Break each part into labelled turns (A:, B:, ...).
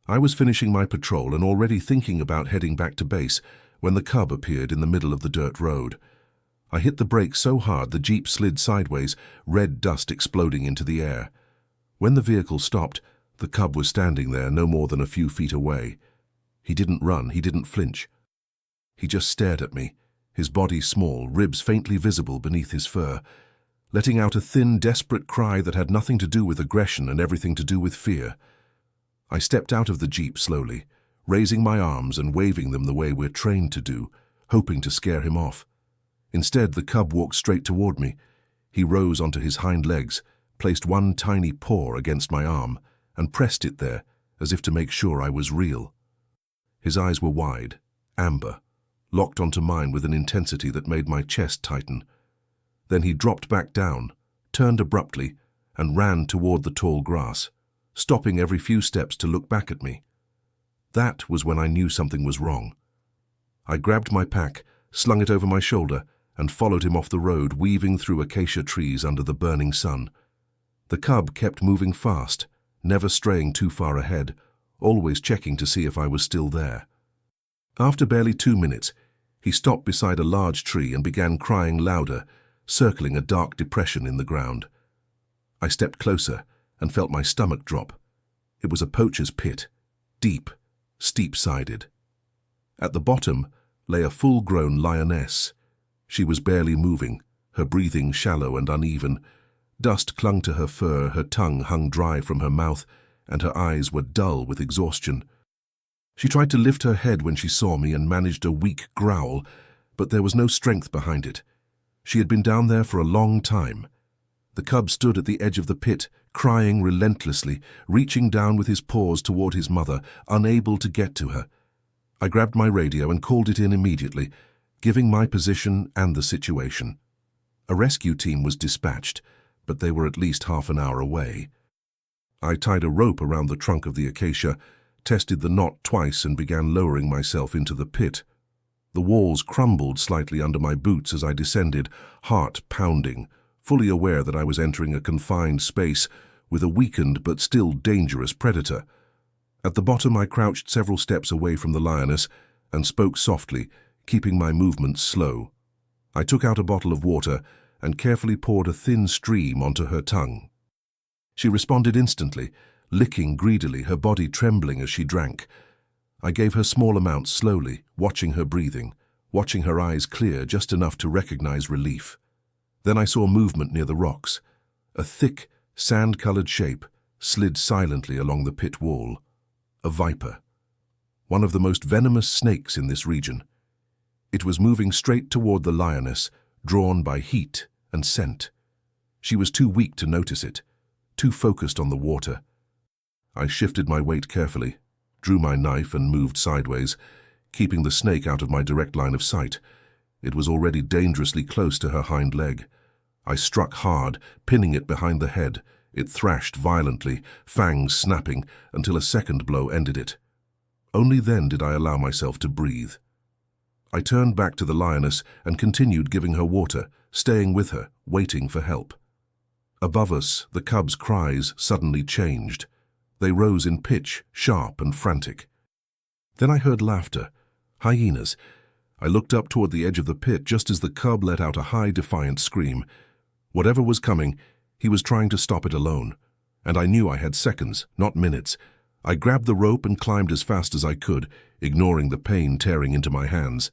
A: I was finishing my patrol and already thinking about heading back to base when the cub appeared in the middle of the dirt road. I hit the brake so hard the Jeep slid sideways, red dust exploding into the air. When the vehicle stopped, the cub was standing there no more than a few feet away. He didn't run, he didn't flinch. He just stared at me, his body small, ribs faintly visible beneath his fur, letting out a thin, desperate cry that had nothing to do with aggression and everything to do with fear. I stepped out of the Jeep slowly, raising my arms and waving them the way we're trained to do, hoping to scare him off. Instead, the cub walked straight toward me. He rose onto his hind legs, placed one tiny paw against my arm, and pressed it there, as if to make sure I was real. His eyes were wide, amber, locked onto mine with an intensity that made my chest tighten. Then he dropped back down, turned abruptly, and ran toward the tall grass, stopping every few steps to look back at me. That was when I knew something was wrong. I grabbed my pack, slung it over my shoulder, and followed him off the road, weaving through acacia trees under the burning sun. The cub kept moving fast, never straying too far ahead, always checking to see if I was still there. After barely 2 minutes, he stopped beside a large tree and began crying louder, circling a dark depression in the ground. I stepped closer and felt my stomach drop. It was a poacher's pit, deep, steep-sided. At the bottom lay a full-grown lioness. She was barely moving, her breathing shallow and uneven. Dust clung to her fur, her tongue hung dry from her mouth, and her eyes were dull with exhaustion. She tried to lift her head when she saw me and managed a weak growl, but there was no strength behind it. She had been down there for a long time. The cub stood at the edge of the pit, crying relentlessly, reaching down with his paws toward his mother, unable to get to her. I grabbed my radio and called it in immediately, giving my position and the situation. A rescue team was dispatched, but they were at least half an hour away. I tied a rope around the trunk of the acacia, tested the knot twice and began lowering myself into the pit. The walls crumbled slightly under my boots as I descended, heart pounding, fully aware that I was entering a confined space with a weakened but still dangerous predator. At the bottom I crouched several steps away from the lioness and spoke softly, keeping my movements slow. I took out a bottle of water and carefully poured a thin stream onto her tongue. She responded instantly, licking greedily, her body trembling as she drank. I gave her small amounts slowly, watching her breathing, watching her eyes clear just enough to recognize relief. Then I saw movement near the rocks. A thick, sand-colored shape slid silently along the pit wall. A viper. One of the most venomous snakes in this region. It was moving straight toward the lioness, drawn by heat and scent. She was too weak to notice it, too focused on the water. I shifted my weight carefully, drew my knife and moved sideways, keeping the snake out of my direct line of sight. It was already dangerously close to her hind leg. I struck hard, pinning it behind the head. It thrashed violently, fangs snapping, until a second blow ended it. Only then did I allow myself to breathe. I turned back to the lioness and continued giving her water, staying with her, waiting for help. Above us, the cub's cries suddenly changed. They rose in pitch, sharp and frantic. Then I heard laughter. Hyenas. I looked up toward the edge of the pit just as the cub let out a high, defiant scream. Whatever was coming, he was trying to stop it alone. And I knew I had seconds, not minutes. I grabbed the rope and climbed as fast as I could, ignoring the pain tearing into my hands.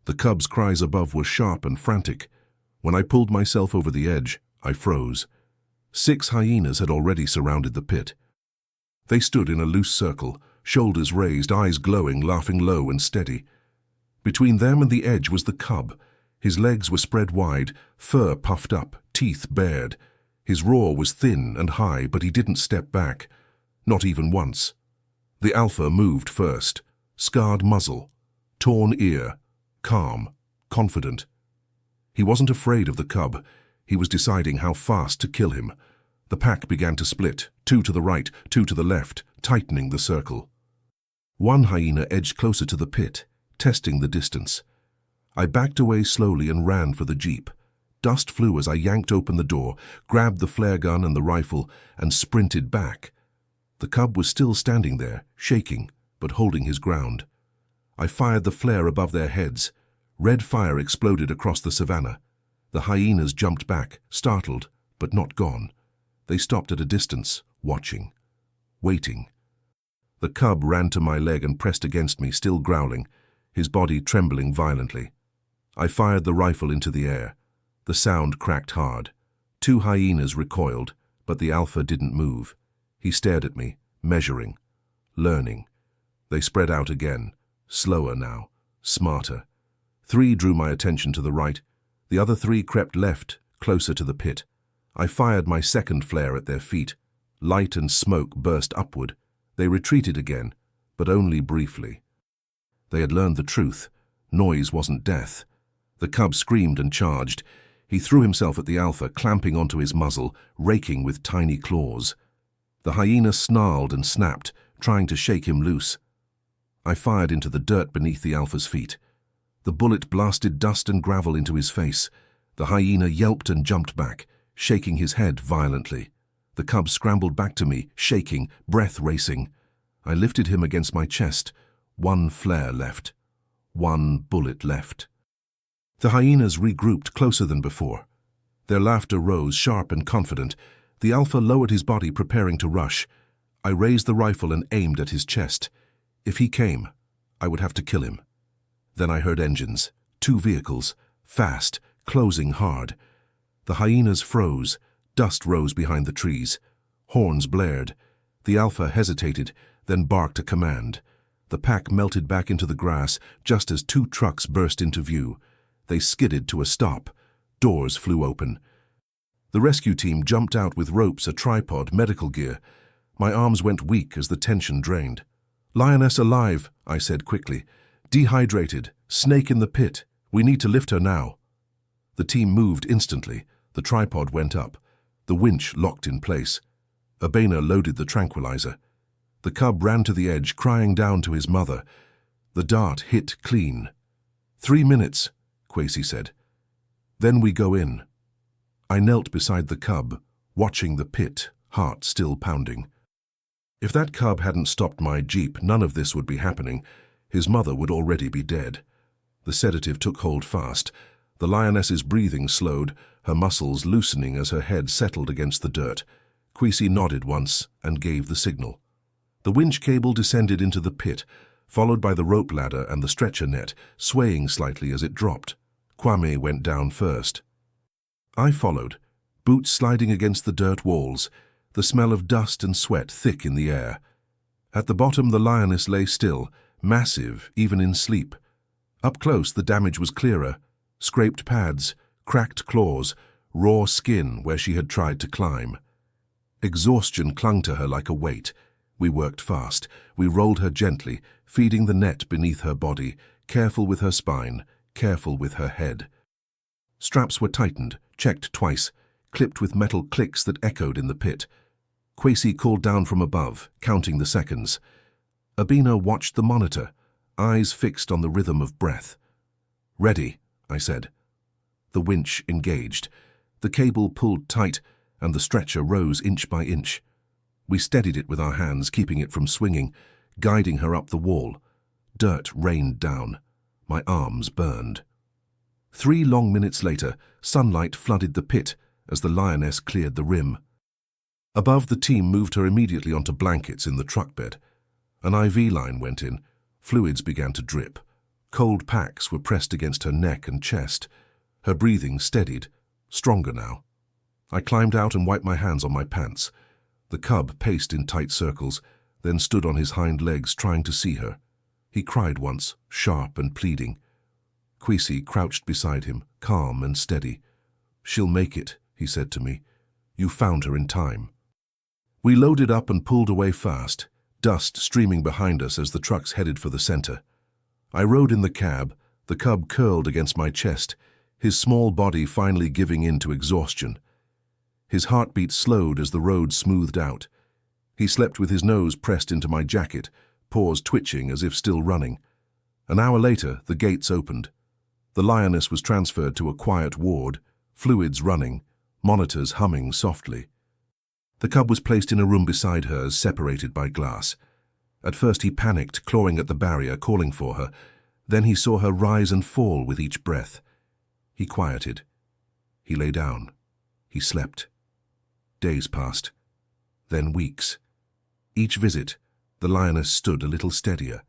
A: The cub's cries above were sharp and frantic. When I pulled myself over the edge, I froze. 6 hyenas had already surrounded the pit. They stood in a loose circle, shoulders raised, eyes glowing, laughing low and steady. Between them and the edge was the cub. His legs were spread wide, fur puffed up, teeth bared. His roar was thin and high, but he didn't step back. Not even once. The alpha moved first. Scarred muzzle, torn ear, calm, confident. He wasn't afraid of the cub. He was deciding how fast to kill him. The pack began to split, 2 to the right, 2 to the left, tightening the circle. One hyena edged closer to the pit, testing the distance. I backed away slowly and ran for the jeep. Dust flew as I yanked open the door, grabbed the flare gun and the rifle, and sprinted back. The cub was still standing there, shaking, but holding his ground. I fired the flare above their heads. Red fire exploded across the savannah. The hyenas jumped back, startled, but not gone. They stopped at a distance, watching, waiting. The cub ran to my leg and pressed against me, still growling, his body trembling violently. I fired the rifle into the air. The sound cracked hard. 2 hyenas recoiled, but the alpha didn't move. He stared at me, measuring, learning. They spread out again, slower now, smarter. 3 drew my attention to the right. The other 3 crept left, closer to the pit. I fired my second flare at their feet. Light and smoke burst upward. They retreated again, but only briefly. They had learned the truth. Noise wasn't death. The cub screamed and charged. He threw himself at the alpha, clamping onto his muzzle, raking with tiny claws. The hyena snarled and snapped, trying to shake him loose. I fired into the dirt beneath the alpha's feet. The bullet blasted dust and gravel into his face. The hyena yelped and jumped back, shaking his head violently. The cub scrambled back to me, shaking, breath racing. I lifted him against my chest. 1 flare left. 1 bullet left. The hyenas regrouped closer than before. Their laughter rose, sharp and confident. The alpha lowered his body, preparing to rush. I raised the rifle and aimed at his chest. If he came, I would have to kill him. Then I heard engines, 2 vehicles, fast, closing hard. The hyenas froze. Dust rose behind the trees. Horns blared. The alpha hesitated, then barked a command. The pack melted back into the grass just as 2 trucks burst into view. They skidded to a stop. Doors flew open. The rescue team jumped out with ropes, a tripod, medical gear. My arms went weak as the tension drained. "Lioness alive," I said quickly. "Dehydrated. Snake in the pit. We need to lift her now." The team moved instantly. The tripod went up. The winch locked in place. Urbana loaded the tranquilizer. The cub ran to the edge, crying down to his mother. The dart hit clean. 3 minutes, Quasi said. "Then we go in." I knelt beside the cub, watching the pit, heart still pounding. If that cub hadn't stopped my jeep, none of this would be happening. His mother would already be dead. The sedative took hold fast. The lioness's breathing slowed, her muscles loosening as her head settled against the dirt. Quisi nodded once and gave the signal. The winch cable descended into the pit, followed by the rope ladder and the stretcher net, swaying slightly as it dropped. Kwame went down first. I followed, boots sliding against the dirt walls, the smell of dust and sweat thick in the air. At the bottom, the lioness lay still, massive even in sleep. Up close, the damage was clearer. Scraped pads, cracked claws, raw skin where she had tried to climb. Exhaustion clung to her like a weight. We worked fast. We rolled her gently, feeding the net beneath her body, careful with her spine, careful with her head. Straps were tightened, checked twice, clipped with metal clicks that echoed in the pit. Quasi called down from above, counting the seconds. Urbana watched the monitor, eyes fixed on the rhythm of breath. "Ready," I said. The winch engaged. The cable pulled tight, and the stretcher rose inch by inch. We steadied it with our hands, keeping it from swinging, guiding her up the wall. Dirt rained down. My arms burned. 3 long minutes later, sunlight flooded the pit as the lioness cleared the rim. Above, the team moved her immediately onto blankets in the truck bed. An IV line went in. Fluids began to drip. Cold packs were pressed against her neck and chest. Her breathing steadied, stronger now. I climbed out and wiped my hands on my pants. The cub paced in tight circles, then stood on his hind legs trying to see her. He cried once, sharp and pleading. Quisi crouched beside him, calm and steady. "She'll make it," he said to me. "You found her in time." We loaded up and pulled away fast, dust streaming behind us as the trucks headed for the center. I rode in the cab, the cub curled against my chest, his small body finally giving in to exhaustion. His heartbeat slowed as the road smoothed out. He slept with his nose pressed into my jacket, paws twitching as if still running. An hour later, the gates opened. The lioness was transferred to a quiet ward, fluids running, monitors humming softly. The cub was placed in a room beside hers, separated by glass. At first he panicked, clawing at the barrier, calling for her. Then he saw her rise and fall with each breath. He quieted. He lay down. He slept. Days passed. Then weeks. Each visit, the lioness stood a little steadier.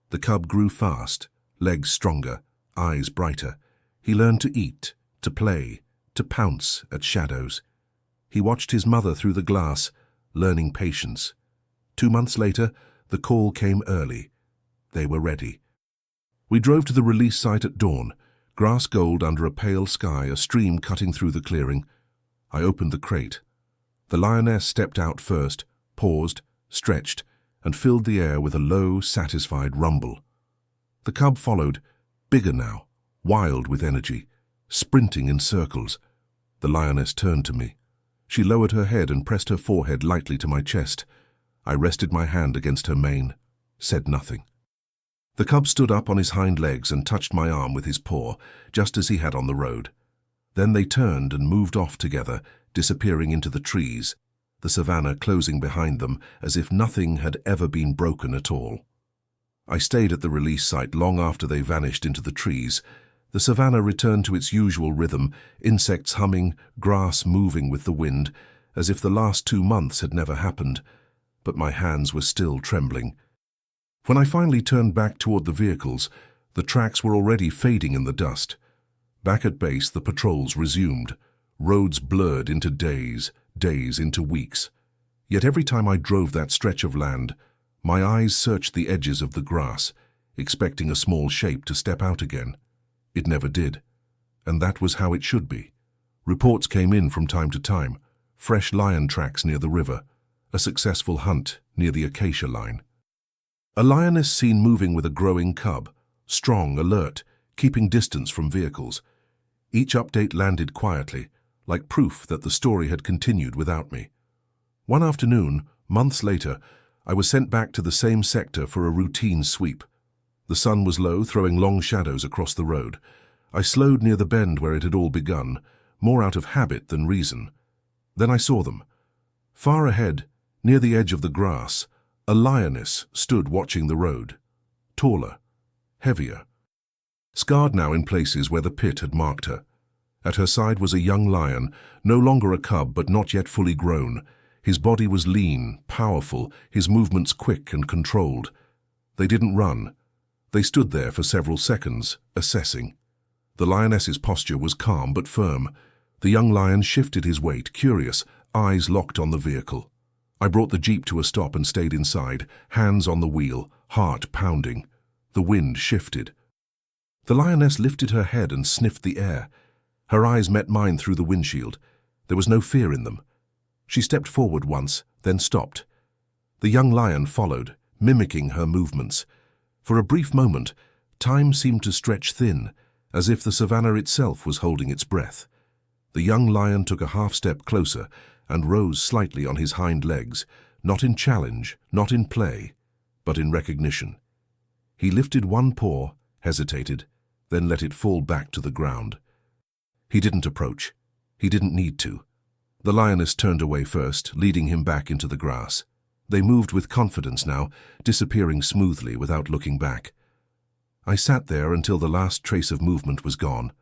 A: The cub grew fast, legs stronger, eyes brighter. He learned to eat, to play, to pounce at shadows. He watched his mother through the glass, learning patience. 2 months later, the call came early. They were ready. We drove to the release site at dawn, grass gold under a pale sky, a stream cutting through the clearing. I opened the crate. The lioness stepped out first, paused, stretched, and filled the air with a low, satisfied rumble. The cub followed, bigger now, wild with energy, sprinting in circles. The lioness turned to me. She lowered her head and pressed her forehead lightly to my chest. I rested my hand against her mane, said nothing. The cub stood up on his hind legs and touched my arm with his paw, just as he had on the road. Then they turned and moved off together, disappearing into the trees, the savannah closing behind them as if nothing had ever been broken at all. I stayed at the release site long after they vanished into the trees. The savannah returned to its usual rhythm, insects humming, grass moving with the wind, as if the last 2 months had never happened. But my hands were still trembling. When I finally turned back toward the vehicles, the tracks were already fading in the dust. Back at base, the patrols resumed. Roads blurred into days, days into weeks. Yet every time I drove that stretch of land, my eyes searched the edges of the grass, expecting a small shape to step out again. It never did. And that was how it should be. Reports came in from time to time. Fresh lion tracks near the river. A successful hunt near the acacia line. A lioness seen moving with a growing cub, strong, alert, keeping distance from vehicles. Each update landed quietly, like proof that the story had continued without me. One afternoon, months later, I was sent back to the same sector for a routine sweep. The sun was low, throwing long shadows across the road. I slowed near the bend where it had all begun, more out of habit than reason. Then I saw them. Far ahead, near the edge of the grass, a lioness stood watching the road. Taller, heavier, scarred now in places where the pit had marked her. At her side was a young lion, no longer a cub but not yet fully grown. His body was lean, powerful, his movements quick and controlled. They didn't run. They stood there for several seconds, assessing. The lioness's posture was calm but firm. The young lion shifted his weight, curious, eyes locked on the vehicle. I brought the jeep to a stop and stayed inside, hands on the wheel, heart pounding. The wind shifted. The lioness lifted her head and sniffed the air. Her eyes met mine through the windshield. There was no fear in them. She stepped forward once, then stopped. The young lion followed, mimicking her movements. For a brief moment, time seemed to stretch thin, as if the savannah itself was holding its breath. The young lion took a half step closer and rose slightly on his hind legs, not in challenge, not in play, but in recognition. He lifted one paw, hesitated, then let it fall back to the ground. He didn't approach. He didn't need to. The lioness turned away first, leading him back into the grass. They moved with confidence now, disappearing smoothly without looking back. I sat there until the last trace of movement was gone.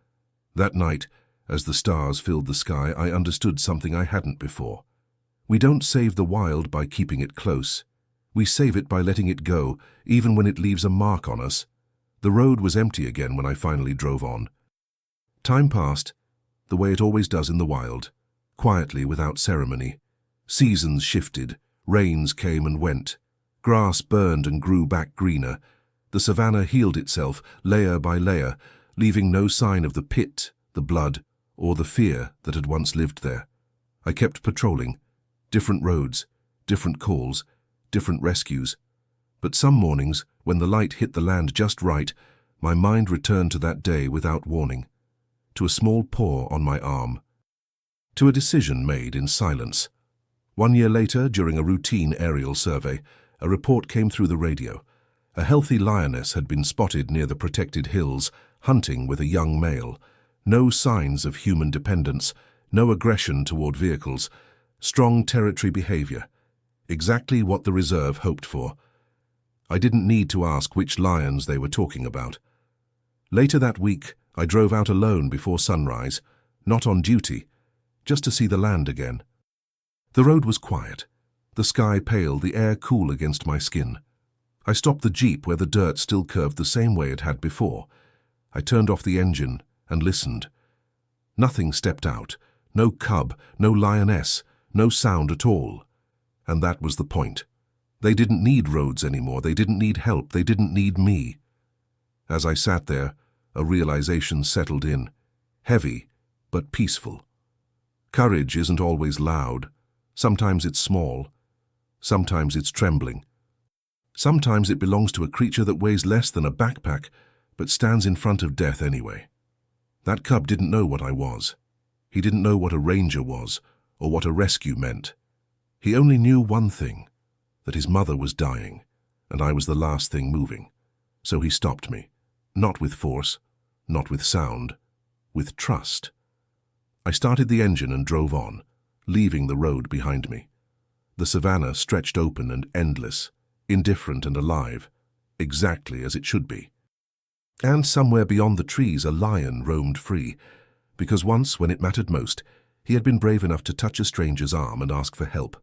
A: That night, as the stars filled the sky, I understood something I hadn't before. We don't save the wild by keeping it close. We save it by letting it go, even when it leaves a mark on us. The road was empty again when I finally drove on. Time passed, the way it always does in the wild, quietly without ceremony. Seasons shifted, rains came and went. Grass burned and grew back greener. The savannah healed itself, layer by layer, leaving no sign of the pit, the blood, or the fear that had once lived there. I kept patrolling. Different roads, different calls, different rescues. But some mornings, when the light hit the land just right, my mind returned to that day without warning. To a small paw on my arm. To a decision made in silence. 1 year later, during a routine aerial survey, a report came through the radio. A healthy lioness had been spotted near the protected hills, hunting with a young male. No signs of human dependence, no aggression toward vehicles, Strong territory behavior. Exactly what the reserve hoped for. I didn't need to ask which lions they were talking about. Later that week, I drove out alone before sunrise, not on duty, just to see the land again. The road was quiet, the sky pale, the air cool against my skin. I stopped the jeep where the dirt still curved the same way it had before. I turned off the engine and listened. Nothing stepped out, no cub, no lioness, no sound at all. And that was the point. They didn't need roads anymore, they didn't need help, they didn't need me. As I sat there, a realization settled in, heavy but peaceful. Courage isn't always loud. Sometimes it's small. Sometimes it's trembling. Sometimes it belongs to a creature that weighs less than a backpack, but stands in front of death anyway. That cub didn't know what I was. He didn't know what a ranger was, or what a rescue meant. He only knew one thing, that his mother was dying, and I was the last thing moving. So he stopped me, not with force, not with sound, with trust. I started the engine and drove on, leaving the road behind me. The savannah stretched open and endless, indifferent and alive, exactly as it should be. And somewhere beyond the trees a lion roamed free, because once, when it mattered most, he had been brave enough to touch a stranger's arm and ask for help.